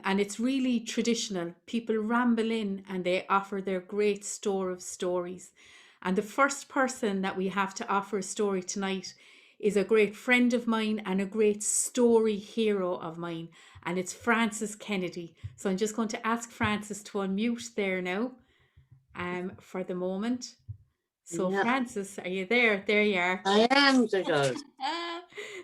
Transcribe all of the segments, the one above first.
And it's really traditional. People ramble in and they offer their great store of stories. And the first person that we have to offer a story tonight is a great friend of mine and a great story hero of mine, and it's Francis Kennedy. So I'm just going to ask Francis to unmute there now, for the moment. So Yeah, Francis, are you there? There you are. I am the girl.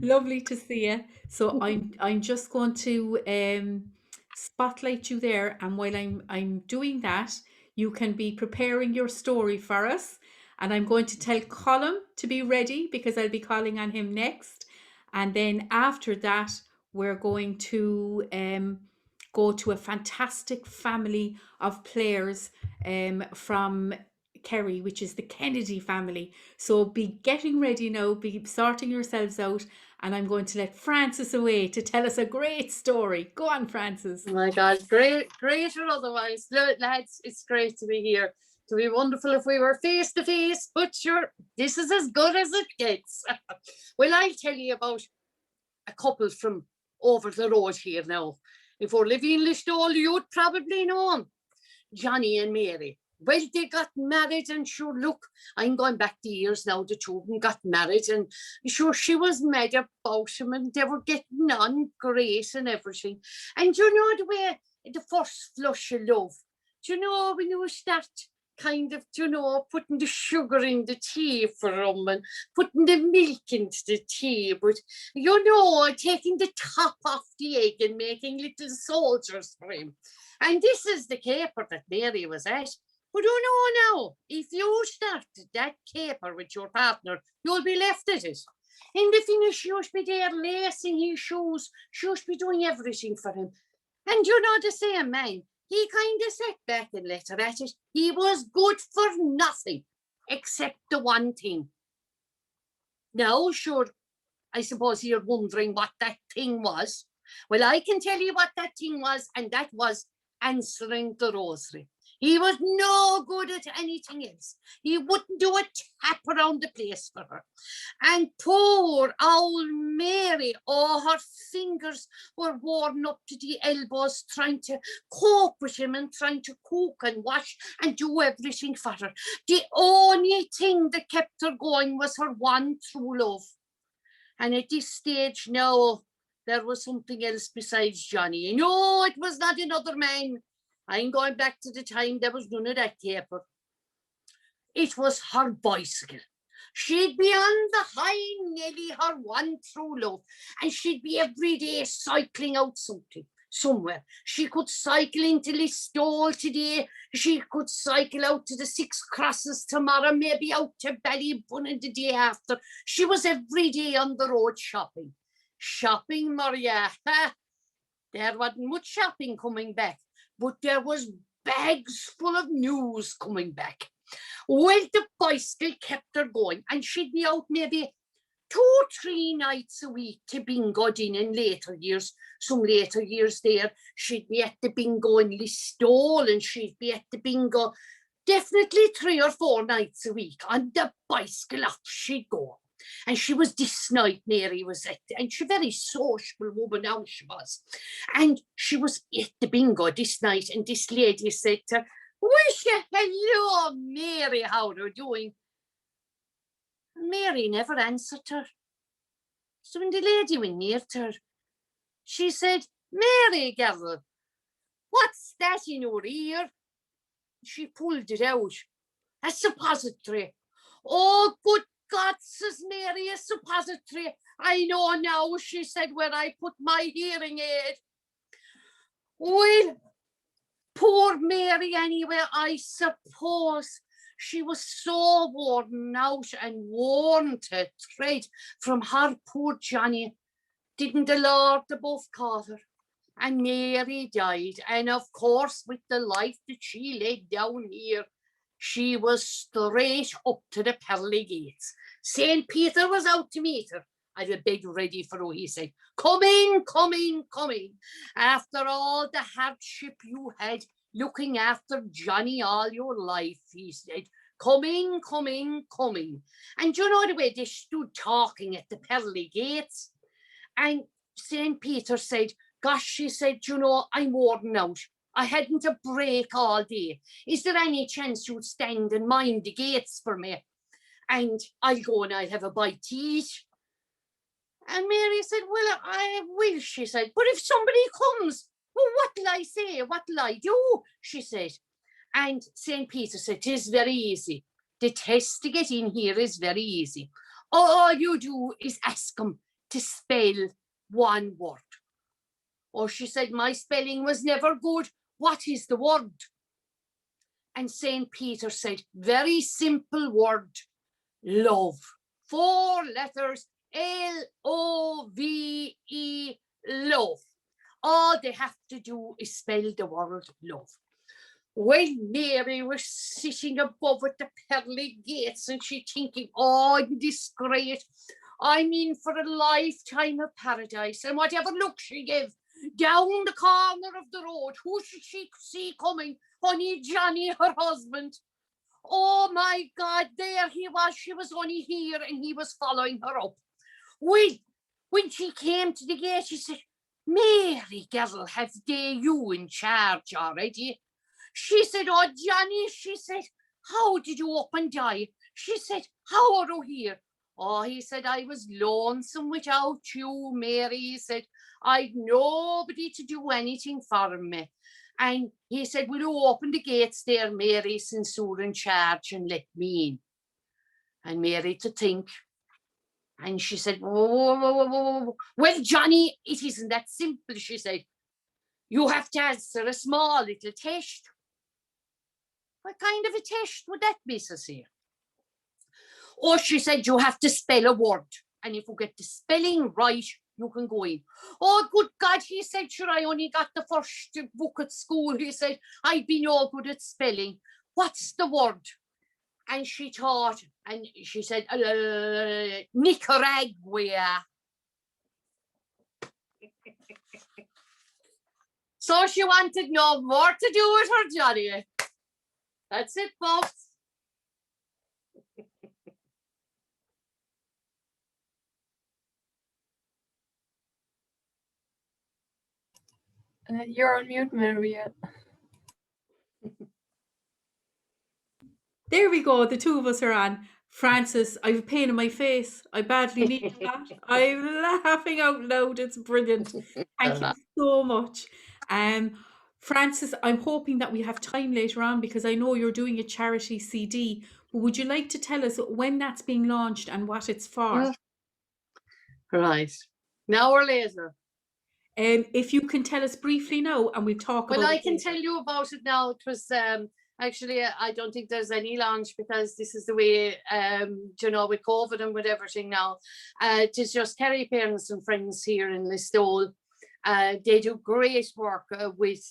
Lovely to see you. So I'm just going to spotlight you there, and while I'm doing that, you can be preparing your story for us. And I'm going to tell Colin to be ready because I'll be calling on him next. And then after that, we're going to go to a fantastic family of players from Kerry, which is the Kennedy family. So be getting ready now, be sorting yourselves out, and I'm going to let Francis away to tell us a great story. Go on, Francis. Oh my God, greater otherwise. Lads, it's great to be here. To be wonderful if we were face to face, but sure, this is as good as it gets. Well, I'll tell you about a couple from over the road here now. If we're living in Listowel, you'd probably know them. Johnny and Mary. Well, they got married, and sure, look, I'm going back the years now. The two of them got married, and sure, she was mad about him, and they were getting on great and everything. And you know the way, the first flush of love, do you know when you start kind of, you know, putting the sugar in the tea for him and putting the milk into the tea, but you know, taking the top off the egg and making little soldiers for him. And this is the caper that Mary was at. But you know now, if you start that caper with your partner, you'll be left at it. In the finish, you should be there lacing his shoes. You should be doing everything for him. And you know the same man, he kind of sat back and let her at it. He was good for nothing, except the one thing. Now, sure, I suppose you're wondering what that thing was. Well, I can tell you what that thing was, and that was answering the rosary. He was no good at anything else. He wouldn't do a tap around the place for her. And poor old Mary, oh, her fingers were worn up to the elbows trying to cope with him and trying to cook and wash and do everything for her. The only thing that kept her going was her one true love. And at this stage now, there was something else besides Johnny. No, it was not another man. I'm going back to the time there was none of that caper. It was her bicycle. She'd be on the high Nelly, her one true love, and she'd be every day cycling out somewhere. She could cycle into Listowel today. She could cycle out to the Six Crosses tomorrow, maybe out to Ballybunion the day after. She was every day on the road shopping. Shopping, Maria. There wasn't much shopping coming back, but there was bags full of news coming back. Well, the bicycle kept her going, and she'd be out maybe 2-3 nights a week to bingo in later years. Some later years there, she'd be at the bingo in Listowel, and she'd be at the bingo definitely 3 or 4 nights a week. On the bicycle, off she'd go. And she was this night, Mary was at, and she very sociable woman now she was. And she was at the bingo this night, and this lady said to her, "Wish you hello, Mary, how are you doing?" Mary never answered her. So when the lady went near to her, she said, "Mary, girl, what's that in your ear?" She pulled it out. A suppository. "Oh, good God," says Mary, "a suppository. I know now," she said, "where I put my hearing aid." Well, poor Mary anyway, I suppose. She was so worn out and worn to thread from her poor Johnny. Didn't the Lord above call her? And Mary died. And of course, with the life that she laid down here, she was straight up to the pearly gates. St. Peter was out to meet her. I've a bed ready for her, he said. "Come in, come in, come in. After all the hardship you had looking after Johnny all your life," he said. "Come in, come in, come in." And you know the way they stood talking at the pearly gates? And St. Peter said, gosh, she said, you know, I'm worn out. I hadn't a break all day. Is there any chance you'd stand and mind the gates for me? And I'll go and I'll have a bite to eat. And Mary said, well, I will, she said. But if somebody comes, well, what'll I say? What'll I do? She said. And St. Peter said, "'Tis very easy. The test to get in here is very easy. All you do is ask him to spell one word." Or she said, "My spelling was never good. What is the word?" And St. Peter said, "Very simple word, love. 4 letters, L-O-V-E, love. All they have to do is spell the word love." Well, Mary was sitting above at the pearly gates and she thinking, oh, this great. I'm in for a lifetime of paradise. And whatever look she gave down the corner of the road, who should she see coming? Honey Johnny, her husband. Oh my God, there he was. She was only here and he was following her up. Well, when she came to the gate, she said, "Mary, girl, have they you in charge already?" She said, "Oh, Johnny," she said, "how did you up and die?" She said, "How are you here?" Oh, he said, "I was lonesome without you, Mary." He said, "I'd nobody to do anything for me." And he said, "Will you open the gates there, Mary, since you're in charge, and let me in?" And Mary to think. And she said, "Whoa. Well, Johnny, it isn't that simple," she said. "You have to answer a small little test." "What kind of a test would that be, Cecilia?" "Oh," she said, "you have to spell a word. And if you get the spelling right, you can go in." "Oh, good God," he said, "sure, I only got the first book at school." He said, "I'd be no good at spelling. What's the word?" And she thought, and she said, "Nicaragua." So she wanted no more to do with her, Johnny. That's it, folks. You're on mute, Maria. There we go. The two of us are on. Francis, I have a pain in my face. I badly need that. I'm laughing out loud. It's brilliant. Thank you so much. Francis, I'm hoping that we have time later on because I know you're doing a charity CD. But would you like to tell us when that's being launched and what it's for? Right. Now or later? If you can tell us briefly now, and we'll talk about it. Well, I can later. tell you about it now. It was actually, I don't think there's any launch because this is the way, you know, with COVID and with everything now. It is just Kerry Parents and Friends here in Listowel. They do great work with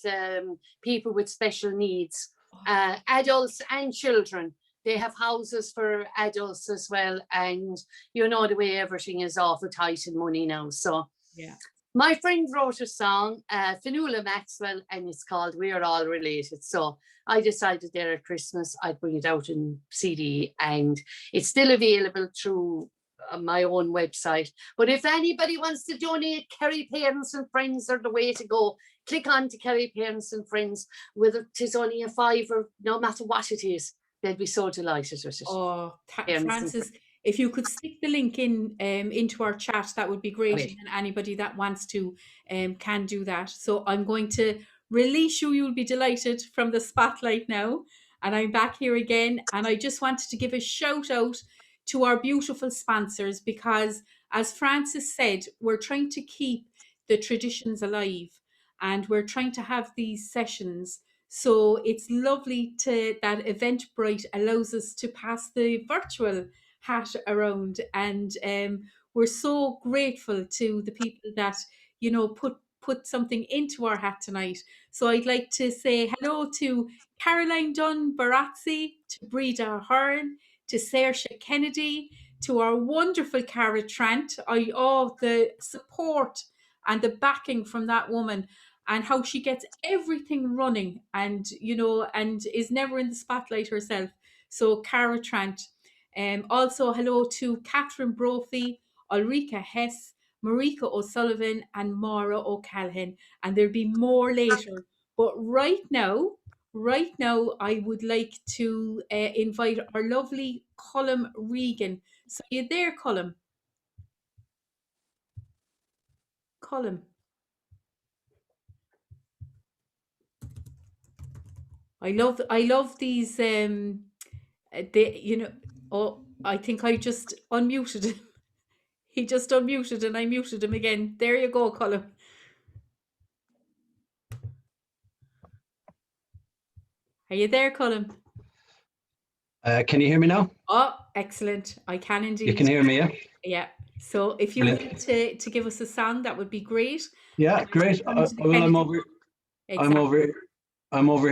people with special needs, adults and children. They have houses for adults as well. And you know the way everything is awful tight in money now. So Yeah. my friend wrote a song, Fionnuala Maxwell, and it's called We're All Related. So I decided there at Christmas I'd bring it out in CD, and it's still available through my own website. But if anybody wants to donate, Kerry Parents and Friends are the way to go. Click on to Kerry Parents and Friends, whether it is only a $5 or no matter what it is, they'll be so delighted with it. Oh, Parents and Francis, if you could stick the link in into our chat, that would be great. Okay. And then anybody that wants to can do that. So I'm going to release you. You'll be delighted from the spotlight now. And I'm back here again. And I just wanted to give a shout out to our beautiful sponsors because, as Francis said, we're trying to keep the traditions alive and we're trying to have these sessions. So it's lovely that Eventbrite allows us to pass the virtual hat around, and we're so grateful to the people that put something into our hat tonight. So I'd like to say hello to Caroline Dunn Barazzi, to Breda Hearn, to Saoirse Kennedy, to our wonderful Cara Trant. The support and the backing from that woman, and how she gets everything running and is never in the spotlight herself. So Cara Trant. Also hello to Catherine Brophy, Ulrika Hess, Marika O'Sullivan, and Maura O'Callaghan. And there'll be more later. But right now, I would like to invite our lovely Colm Regan. So you there, Colm? Colm. I love these they oh, I think I just unmuted him. He just unmuted and I muted him again. There you go, Colm. Are you there, Colm? Can you hear me now? Oh, excellent. I can You indeed. can hear me, yeah? Yeah. So if you Brilliant. want to give us a song, that would be great. Yeah, great. Come to the Well, Kennedy- I'm over Exactly. I'm over